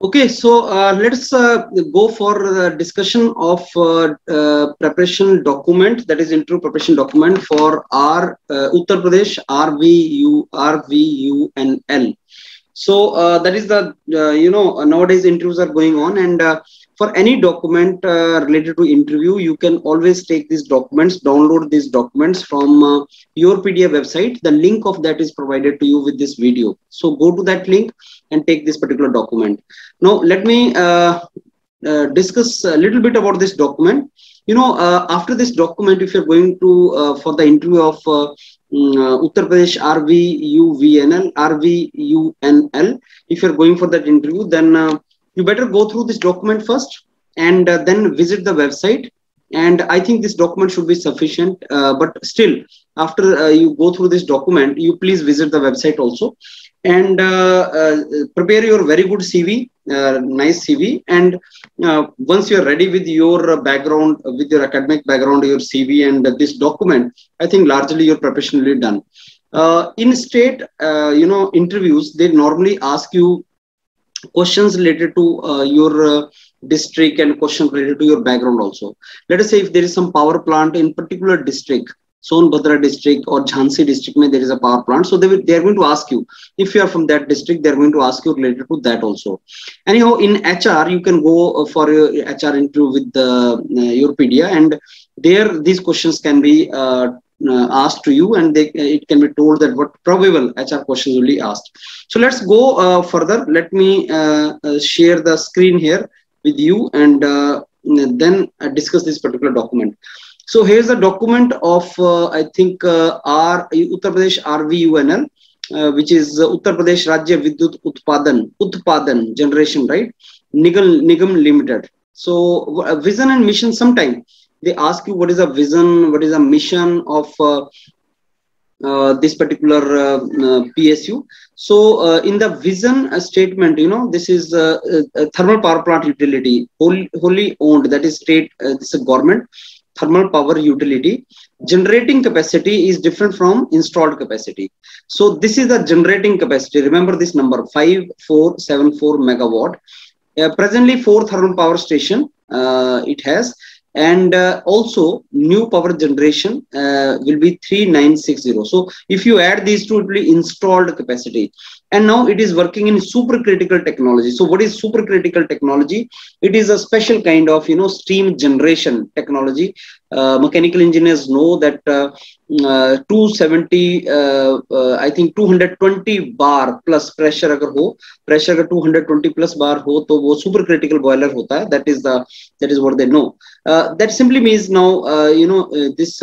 Okay, so let's go for the discussion of preparation document, that is interview preparation document for Uttar Pradesh RVUNL. So that is the nowadays interviews are going on, and for any document related to interview, you can always take these documents, download these documents from your PDF website. The link of that is provided to you with this video. So go to that link and take this particular document. Now let me discuss a little bit about this document. After this document, if you're going to for the interview of Uttar Pradesh RVUNL, if you're going for that interview, then you better go through this document first, and then visit the website. And I think this document should be sufficient, but still, after you go through this document, you please visit the website also, and prepare your very good CV, nice CV. And once you're ready with your background, with your academic background, your CV and this document, I think largely your preparation will be done. In state, interviews, they normally ask you questions related to your district, and questions related to your background also. Let us say if there is some power plant in particular district, Sonbhadra district or Jhansi district, there is a power plant. So they are going to ask you, if you are from that district, they are going to ask you related to that also. Anyhow, in HR, you can go for your HR interview with your PDA, and there these questions can be asked to you, and it can be told that what probable HR questions will be asked. So let's go further. Let me share the screen here with you, and then discuss this particular document. So here's the document of I think Uttar Pradesh RVUNL, which is Uttar Pradesh Rajya Vidyut Utpadan Generation, right? Nigam Limited. So vision and mission. Sometime they ask you what is a vision, what is a mission of this particular PSU. So in the vision statement, this is a thermal power plant utility, wholly owned, that is state, this is government thermal power utility. Generating capacity is different from installed capacity. So this is the generating capacity. Remember this number, 5474 megawatt. Presently 4 thermal power station it has. And also new power generation will be 3960. So if you add these two, it will be installed capacity. And now it is working in supercritical technology. So what is supercritical technology? It is a special kind of steam generation technology. Mechanical engineers know that 270 I think 220 bar plus pressure agar ho, pressure agar 220 plus bar ho, to wo supercritical boiler hota hai. That is what they know. That simply means now this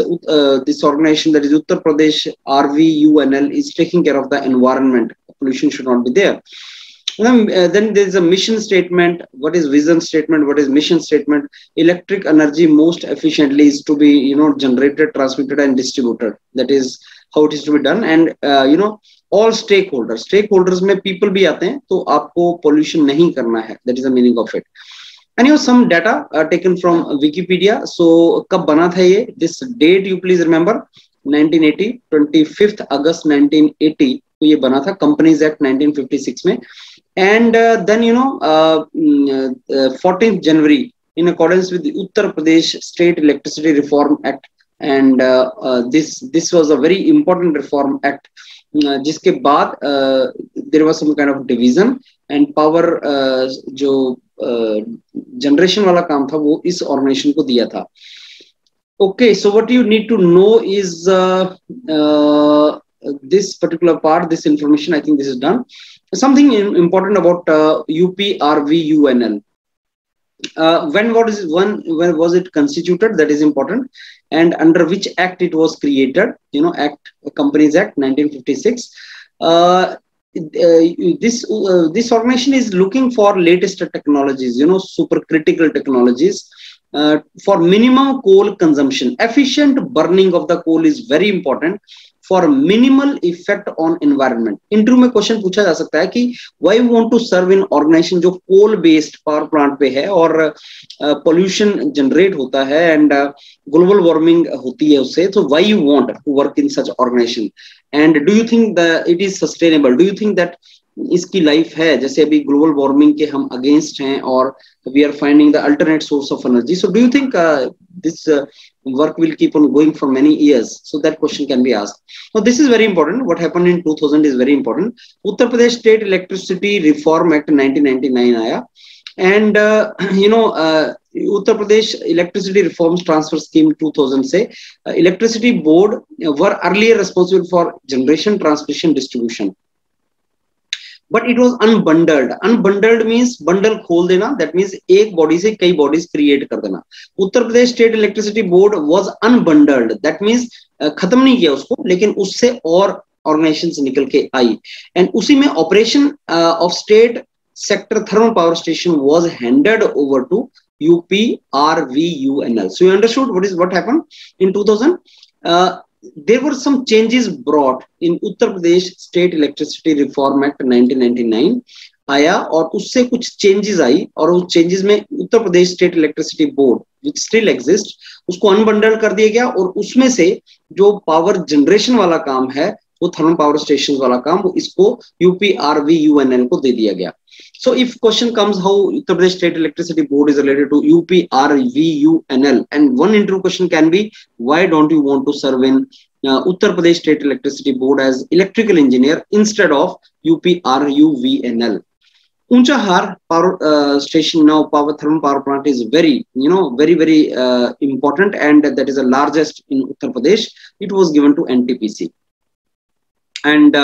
organization, that is Uttar Pradesh RVUNL, is taking care of the environment. Pollution should not be there. Then there is a mission statement. What is vision statement? What is mission statement? Electric energy most efficiently is to be generated, transmitted, and distributed. That is how it is to be done. And all stakeholders में people भी आते हैं, तो आपको pollution नहीं करना है. That is the meaning of it. And some data taken from Wikipedia. So कब बना था ये? This date you please remember, 1980, 25th August 1980. तो ये बना था Companies Act 1956 में. And then 14th January, in accordance with the Uttar Pradesh State Electricity Reform Act, and this was a very important reform act. जिसके बाद there was some kind of division, and power जो generation वाला काम था वो इस organization को दिया था. Okay, so what you need to know is this particular part, this information. I think this is done. Something important about UPRVUNL. When was it constituted? That is important. And under which act it was created? Companies Act 1956. This organization is looking for latest technologies, supercritical technologies. For minimum coal consumption. Efficient burning of the coal is very important for minimal effect on environment. Interview में question पूछा जा सकता है कि why you want to serve in organization जो coal based power plant पे है और pollution generate होता है and global warming होती है उससे, so why you want to work in such organization, and do you think that it is sustainable? Do you think that इसकी लाइफ है, जैसे अभी ग्लोबल वार्मिंग के हम अगेंस्ट हैं और we are finding the alternate source of energy. So do you think this work will keep on going for many years? So that question can be asked. Now this is very important. What happened in 2000 is very important. Uttar Pradesh State Electricity Reform Act 1999 आया, and Uttar Pradesh Electricity Reforms Transfer Scheme 2000 से electricity board were earlier responsible for generation, transmission, distribution. But it was unbundled. Unbundled means bundle खोल देना. That means एक body से कई bodies create कर देना. Uttar Pradesh state electricity board was unbundled. That means खत्म नहीं किया उसको, लेकिन उससे और ऑर्गेनाइजेशंस निकल के आई, एंड उसी में operation of state sector thermal power station was handed over to UPRVUNL. So you understood what happened in 2000. There were some changes brought in Uttar Pradesh State Electricity Reform Act 1999 आया, और उससे कुछ changes आई, और उस changes में Uttar Pradesh state electricity board which still exist उसको unbundle कर दिया गया, और उसमें से जो पावर जनरेशन वाला काम है, वो थर्मल पावर स्टेशन वाला काम, वो इसको UPRVUNL को दे दिया गया. So if question comes how Uttar Pradesh State Electricity Board is related to UPRVUNL, and one interview question can be, why don't you want to serve in Uttar Pradesh State Electricity Board as electrical engineer instead of UPRUVNL? Unchahar power station, now power thermal power plant, is very important, and that is the largest in Uttar Pradesh. It was given to NTPC. And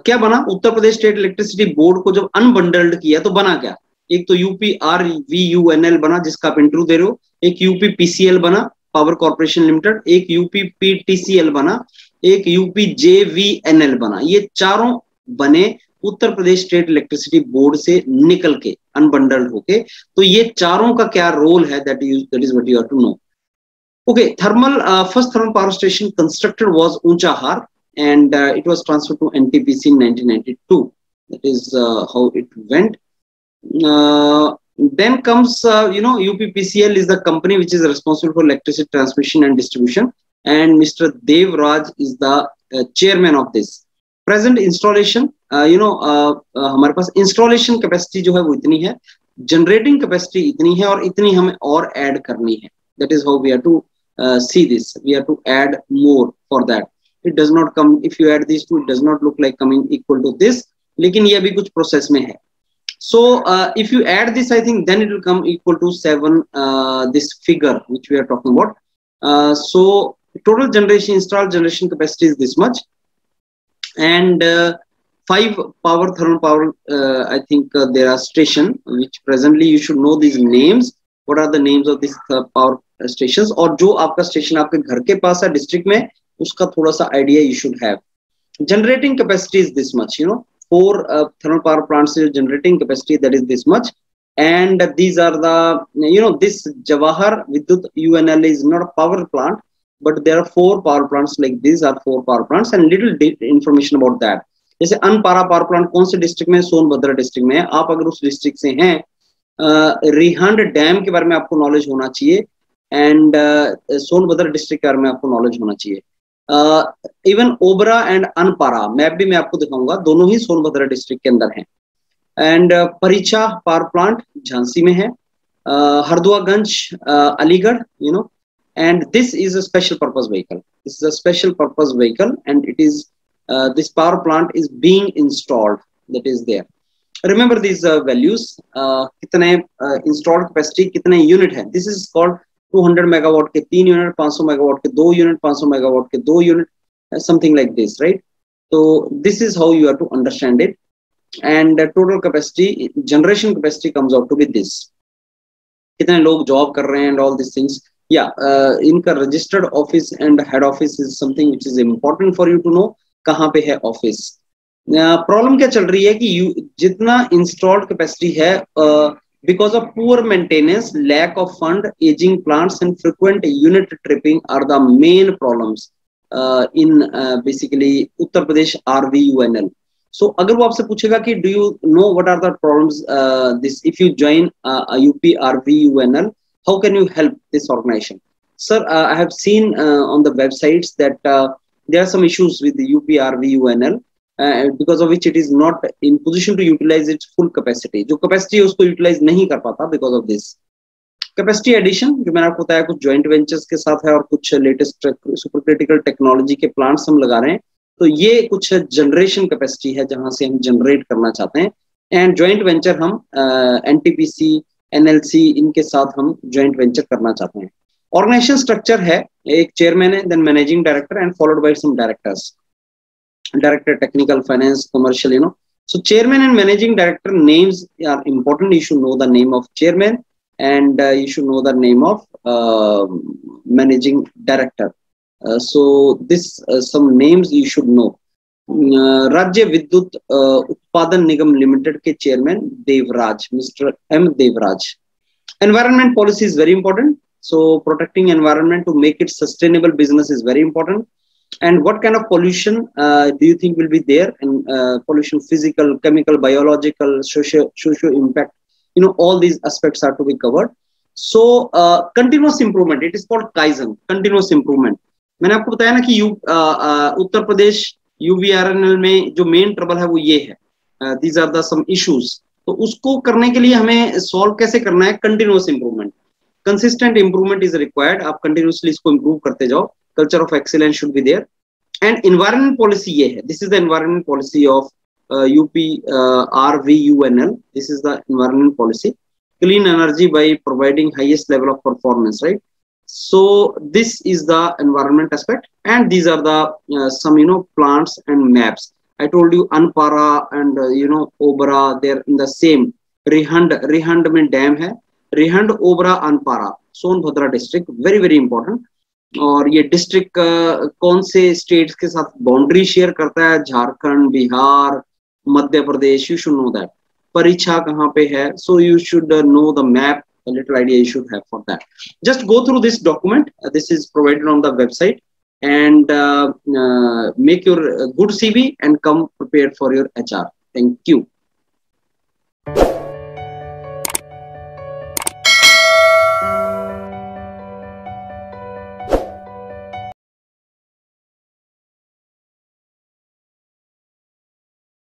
क्या बना, उत्तर Pradesh state electricity board को जब अनबंडल्ड किया तो बना क्या, एक तो UPRVUNL बना जिसका आप इंटरव्यू दे रहे हो, एक UPPCL बना पावर कॉर्पोरेशन लिमिटेड, एक UPPTCL बना, एक UPJVNL बना. ये चारों बने उत्तर प्रदेश स्टेट इलेक्ट्रिसिटी बोर्ड से निकल के अनबंडल्ड होके. तो ये चारों का क्या रोल है, that is what you have to know. Okay, first thermal power station constructed was Unchahar, and it was transferred to NTPC in 1992. That is how it went. Then comes UPPCL is the company which is responsible for electricity transmission and distribution, and Mr. Dev Raj is the chairman of this. Present installation, हमारे पास installation capacity जो है वो इतनी है, generating capacity इतनी है, और इतनी हमें और add करनी है. That is how we have to see this. We have to add more for that. It does not come, if you add these two, it does not look like coming equal to this, लेकिन ये अभी कुछ process में है. So if you add this, I think then it will come equal to 7, this figure which we are talking about. So total generation, installed generation capacity is this much, and 5 thermal power, I think there are station, which presently you should know these names. What are the names of these power stations? और जो आपका station आपके घर के पास है district में, उसका थोड़ा सा idea you should have. Generating capacity is this much, 4 thermal power plants generating capacity, that is this much, and these are the, this Jawahar Vidyut UNL is not a power plant, but there are 4 power plants, like these are 4 power plants, and little information about that. जैसे Anpara power plant कौन से district में, Sonbhadra district में है. आप अगर उस district से हैं, रिहांड डैम के बारे में आपको नॉलेज होना चाहिए, एंड सोनभद्र डिस्ट्रिक्ट के बारे में आपको नॉलेज होना चाहिए. Even Obra and Anpara map भी मैं आपको दिखाऊंगा, दोनों ही सोनभद्र डिस्ट्रिक्ट के अंदर हैं. एंड परीक्षा पावर प्लांट झांसी में है, Harduaganj Aligarh, and this is a special purpose vehicle. This is a special purpose vehicle, and it is this power plant is being installed, that is there. Remember these values, कितने installed capacity, कितने unit है. This is called 200 megawatt के 3 unit, 500 megawatt के 2 unit, 500 megawatt के 2 unit, something like this, right? So this is how you have to understand it. And total capacity, generation capacity comes out to be this. कितने लोग job कर रहे हैं and all these things. Yeah, इनका registered office and head office is something which is important for you to know. कहाँ पे है office. Problem क्या चल रही है कि जितना इंस्टॉल्ड कैपेसिटी है, because of poor maintenance, lack of fund, aging plants and frequent unit tripping are the main problems in basically Uttar Pradesh RVUNL. So अगर वो आपसे पूछेगा कि do you know what are the problems, this if you join UPRVUNL, how can you help this organization? Sir, I have seen on the websites that there are some issues with the UPRVUNL. because of which it is not in position to utilize its full capacity. जो capacity है उसको utilize नहीं कर पाता because of this. Capacity addition जो मैंने आपको बताया कुछ joint ventures के साथ है और कुछ latest super critical technology के plants हम लगा रहे हैं, तो ये कुछ generation capacity है जहां से हम generate करना चाहते हैं. And joint venture हम NTPC, NLC इनके साथ हम joint venture करना चाहते हैं. Organization structure है, एक chairman है, then managing director and followed by some directors. Director, technical, finance, commercial, So chairman and managing director names are important. You should know the name of chairman and you should know the name of managing director. So this some names you should know. Rajya Vidyut Utpadan Nigam limited के chairman Devaraj, mister M Devaraj. Environment policy is very important. So protecting environment to make it sustainable business is very important. And what kind of pollution do you think will be there? And pollution, physical, chemical, biological, socio impact. All these aspects are to be covered. So continuous improvement. It is called Kaizen, continuous improvement. मैंने आपको बताया ना कि Uttar Pradesh UVRNL में जो main trouble है वो ये है. These are the some issues. तो उसको करने के लिए हमें सॉल्व कैसे करना है? Continuous improvement, consistent improvement is required. आप कंटिन्यूअसली इसको इंप्रूव करते जाओ. Culture of excellence should be there. And environment policy ये है. This is the environment policy of UPRVUNL. This is the environment policy. Clean energy by providing highest level of performance, right? So this is the environment aspect, and these are the some plants and maps. I told you Anpara and Obra, they're in the same. Rihand में dam है. Rihand, Obra, Anpara, Sonbhadra district, very very important. और ये district कौन से states के साथ boundary share करता है? Jharkhand, Bihar, Madhya Pradesh. You should know that. परीक्षा कहाँ पे है? So you should know the map. A little idea you should have for that. Just go through this document. This is provided on the website, and make your good CV and come prepared for your HR. Thank you.